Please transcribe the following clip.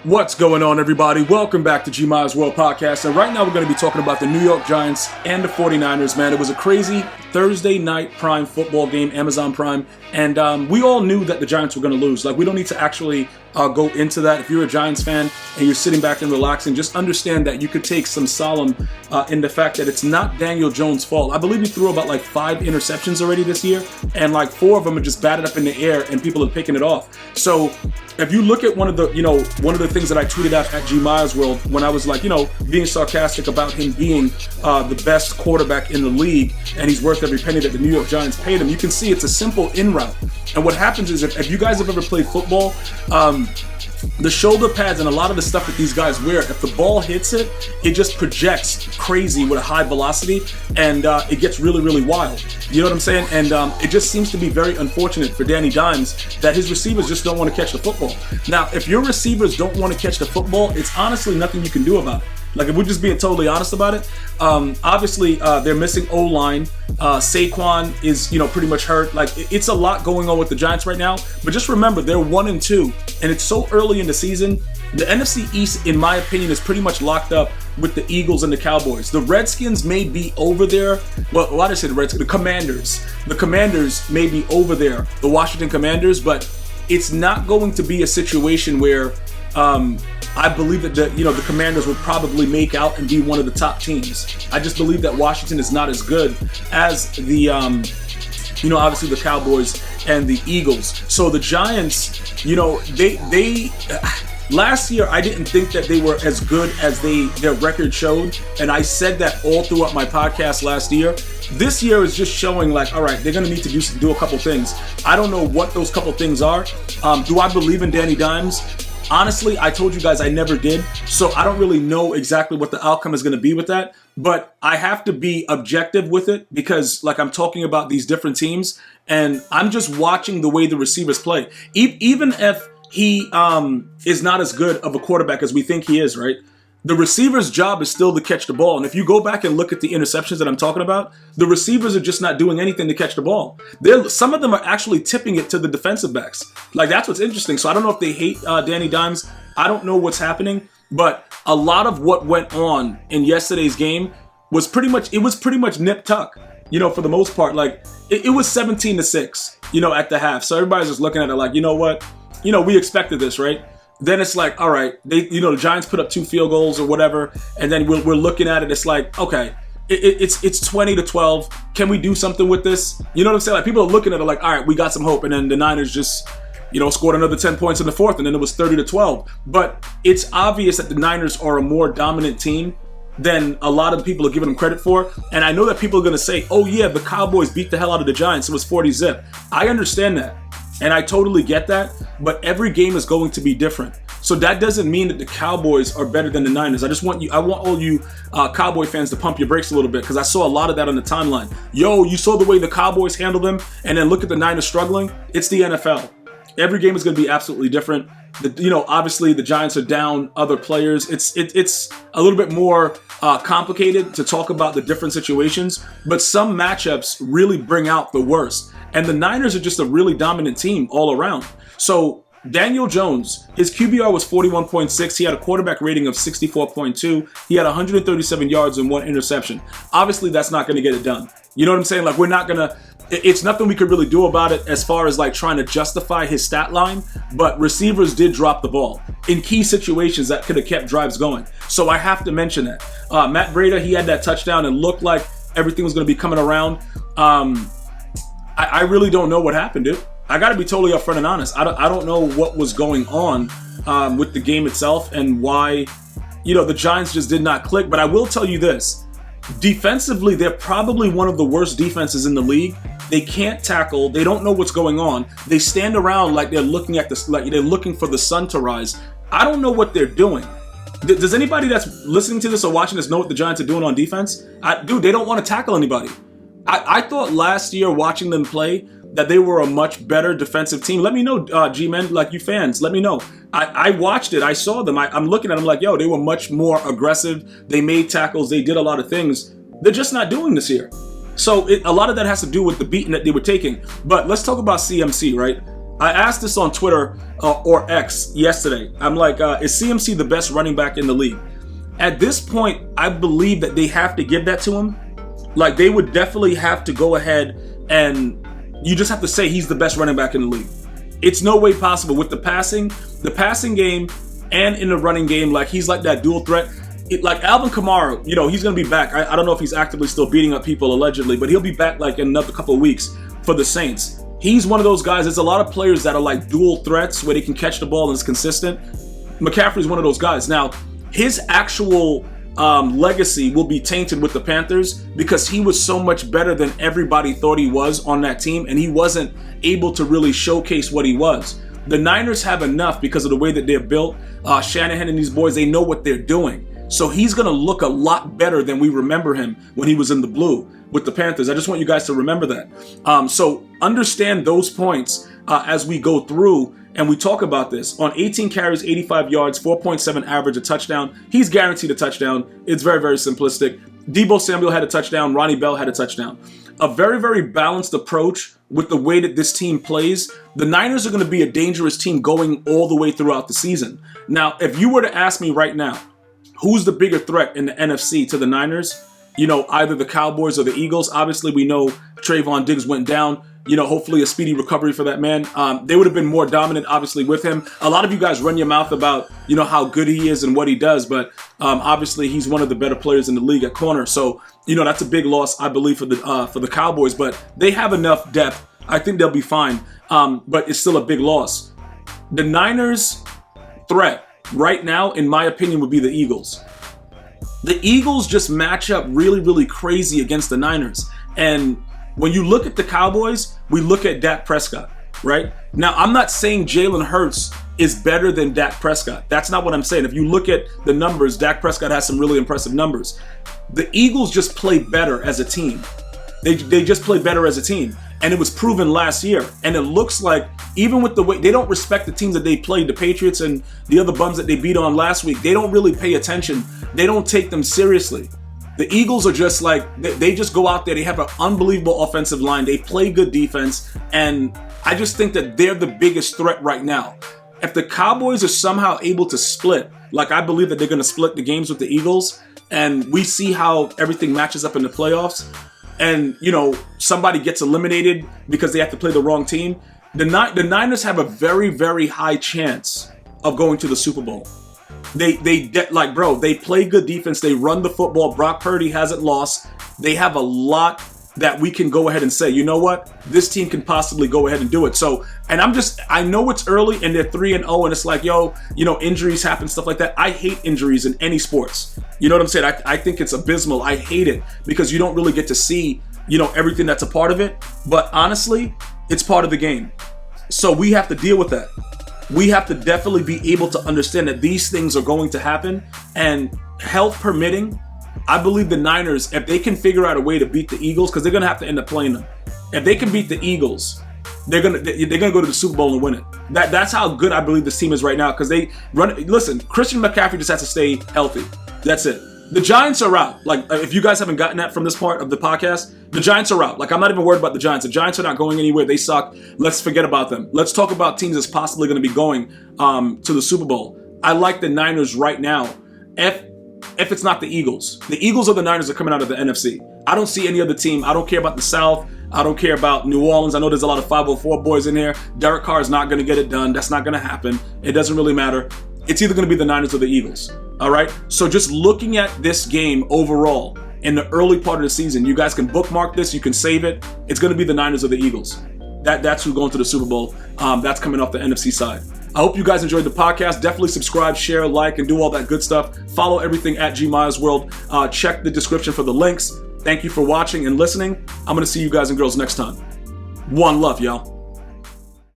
What's going on, everybody? Welcome back to GMIASWORLD podcast. And right now we're going to be talking about the New York Giants and the 49ers, man. It was a crazy Thursday night Prime football game, Amazon Prime. And we all knew that the Giants were going to lose. Like, we don't need to actually go into that. If you're a Giants fan and you're sitting back and relaxing, just understand that you could take some solemn in the fact that it's not Daniel Jones' fault. I believe he threw about like 5 interceptions already this year, and like 4 of them are just batted up in the air and people are picking it off. So if you look at one of the things that I tweeted out at GMIASWORLD when I was like, being sarcastic about him being the best quarterback in the league and he's worth every penny that the New York Giants paid him, you can see it's a simple in route. And what happens is, if you guys have ever played football, the shoulder pads and a lot of the stuff that these guys wear, if the ball hits it, it just projects crazy with a high velocity, and it gets really, really wild. You know what I'm saying? And it just seems to be very unfortunate for Danny Dimes that his receivers just don't want to catch the football. Now, if your receivers don't want to catch the football, it's honestly nothing you can do about it. Like, if we're just being totally honest about it, obviously they're missing O-line. Saquon is, pretty much hurt. Like, it's a lot going on with the Giants right now. But just remember, they're 1-2, and it's so early in the season. The NFC East, in my opinion, is pretty much locked up with the Eagles and the Cowboys. The Redskins may be over there. Well, why did I say the Redskins? The Commanders. The Commanders may be over there, the Washington Commanders, but it's not going to be a situation where I believe that the Commanders would probably make out and be one of the top teams. I just believe that Washington is not as good as the obviously the Cowboys and the Eagles. So the Giants, they last year I didn't think that they were as good as their record showed, and I said that all throughout my podcast last year. This year is just showing like, all right, they're going to need to do a couple things. I don't know what those couple things are. Do I believe in Danny Dimes? Honestly, I told you guys I never did, so I don't really know exactly what the outcome is going to be with that, but I have to be objective with it because, like, I'm talking about these different teams, and I'm just watching the way the receivers play. Even if he is not as good of a quarterback as we think he is, right? The receiver's job is still to catch the ball. And if you go back and look at the interceptions that I'm talking about, the receivers are just not doing anything to catch the ball. Some of them are actually tipping it to the defensive backs. Like, that's what's interesting. So I don't know if they hate Danny Dimes. I don't know what's happening. But a lot of what went on in yesterday's game was pretty much nip tuck, for the most part. Like, it was 17-6, at the half. So everybody's just looking at it like, you know what? We expected this, right? Then it's like, all right, the Giants put up 2 field goals or whatever, and then we're looking at it. It's like, okay, it's 20-12. Can we do something with this? You know what I'm saying? Like, people are looking at it like, all right, we got some hope. And then the Niners just, scored another 10 points in the fourth, and then it was 30-12. But it's obvious that the Niners are a more dominant team than a lot of the people are giving them credit for. And I know that people are going to say, oh yeah, the Cowboys beat the hell out of the Giants. It was 40-zip. I understand that. And I totally get that, but every game is going to be different. So that doesn't mean that the Cowboys are better than the Niners. I want all you Cowboy fans to pump your brakes a little bit, because I saw a lot of that on the timeline. Yo, you saw the way the Cowboys handle them, and then look at the Niners struggling. It's the NFL. Every game is going to be absolutely different. Obviously the Giants are down other players. It's a little bit more complicated to talk about the different situations, but some matchups really bring out the worst. And the Niners are just a really dominant team all around. So Daniel Jones, his QBR was 41.6. He had a quarterback rating of 64.2. He had 137 yards and 1 interception. Obviously, that's not going to get it done. You know what I'm saying? Like, it's nothing we could really do about it as far as like trying to justify his stat line, but receivers did drop the ball in key situations that could have kept drives going. So I have to mention that. Matt Breida, he had that touchdown and looked like everything was going to be coming around. I really don't know what happened, dude. I got to be totally upfront and honest. I don't know what was going on with the game itself and why, the Giants just did not click. But I will tell you this. Defensively, they're probably one of the worst defenses in the league. They can't tackle. They don't know what's going on. They stand around like they're looking at this, like they're looking for the sun to rise. I don't know what they're doing. Does anybody that's listening to this or watching this know what the Giants are doing on defense? Dude, they don't want to tackle anybody. I thought last year watching them play that they were a much better defensive team. Let me know, G-Men, like you fans, let me know. I watched it. I saw them. I'm looking at them like, yo, they were much more aggressive. They made tackles. They did a lot of things. They're just not doing this year. So a lot of that has to do with the beating that they were taking. But let's talk about CMC, right? I asked this on Twitter or X yesterday. I'm like, is CMC the best running back in the league? At this point, I believe that they have to give that to him. Like, they would definitely have to go ahead and you just have to say he's the best running back in the league. It's no way possible with the passing game and in the running game. Like, he's like that dual threat. Like Alvin Kamara, you know, he's going to be back. I don't know if he's actively still beating up people allegedly, but he'll be back like in another couple of weeks for the Saints. He's one of those guys. There's a lot of players that are like dual threats where they can catch the ball and it's consistent. McCaffrey's one of those guys. Now, his actual legacy will be tainted with the Panthers because he was so much better than everybody thought he was on that team, and he wasn't able to really showcase what he was. The Niners have enough because of the way that they're built. Shanahan and these boys, they know what they're doing. So he's going to look a lot better than we remember him when he was in the blue with the Panthers. I just want you guys to remember that. So understand those points as we go through and we talk about this. On 18 carries, 85 yards, 4.7 average, a touchdown. He's guaranteed a touchdown. It's very, very simplistic. Deebo Samuel had a touchdown. Ronnie Bell had a touchdown. A very, very balanced approach with the way that this team plays. The Niners are going to be a dangerous team going all the way throughout the season. Now, if you were to ask me right now, who's the bigger threat in the NFC to the Niners? You know, either the Cowboys or the Eagles. Obviously, we know Trayvon Diggs went down. You know, hopefully a speedy recovery for that man. They would have been more dominant, obviously, with him. A lot of you guys run your mouth about, you know, how good he is and what he does, but obviously he's one of the better players in the league at corner. So, you know, that's a big loss, I believe, for the Cowboys. But they have enough depth. I think they'll be fine. But it's still a big loss. The Niners' threat right now, in my opinion, would be the Eagles. The Eagles just match up really, really crazy against the Niners. And when you look at the Cowboys, we look at Dak Prescott, right? Now, I'm not saying Jalen Hurts is better than Dak Prescott. That's not what I'm saying. If you look at the numbers, Dak Prescott has some really impressive numbers. The Eagles just play better as a team. They just play better as a team. And it was proven last year. And it looks like, even with the way, they don't respect the teams that they played, the Patriots and the other bums that they beat on last week. They don't really pay attention. They don't take them seriously. The Eagles are just like, they just go out there. They have an unbelievable offensive line. They play good defense. And I just think that they're the biggest threat right now. If the Cowboys are somehow able to split, like I believe that they're going to split the games with the Eagles, and we see how everything matches up in the playoffs, and, you know, somebody gets eliminated because they have to play the wrong team, the Niners have a very, very high chance of going to the Super Bowl. They play good defense. They run the football. Brock Purdy hasn't lost. They have a lot that we can go ahead and say, you know what? This team can possibly go ahead and do it. So, and I know it's early and they're 3-0 and it's like, yo, you know, injuries happen, stuff like that. I hate injuries in any sports. You know what I'm saying? I think it's abysmal. I hate it because you don't really get to see, you know, everything that's a part of it. But honestly, it's part of the game. So we have to deal with that. We have to definitely be able to understand that these things are going to happen, and health permitting, I believe the Niners, if they can figure out a way to beat the Eagles, because they're going to have to end up playing them. If they can beat the Eagles, they're gonna go to the Super Bowl and win it. That's how good I believe this team is right now, because they run. Listen, Christian McCaffrey just has to stay healthy. That's it. The Giants are out. Like, if you guys haven't gotten that from this part of the podcast, the Giants are out. Like, I'm not even worried about the Giants. The Giants are not going anywhere. They suck. Let's forget about them. Let's talk about teams that's possibly going to be going to the Super Bowl. I like the Niners right now. If it's not the Eagles. The Eagles or the Niners are coming out of the NFC. I don't see any other team. I don't care about the South. I don't care about New Orleans. I know there's a lot of 504 boys in here. Derek Carr is not going to get it done. That's not going to happen. It doesn't really matter. It's either going to be the Niners or the Eagles. All right? So just looking at this game overall in the early part of the season, you guys can bookmark this. You can save it. It's going to be the Niners or the Eagles. That's who's going to the Super Bowl. That's coming off the NFC side. I hope you guys enjoyed the podcast. Definitely subscribe, share, like, and do all that good stuff. Follow everything at GMIASWORLD. Check the description for the links. Thank you for watching and listening. I'm going to see you guys and girls next time. One love, y'all.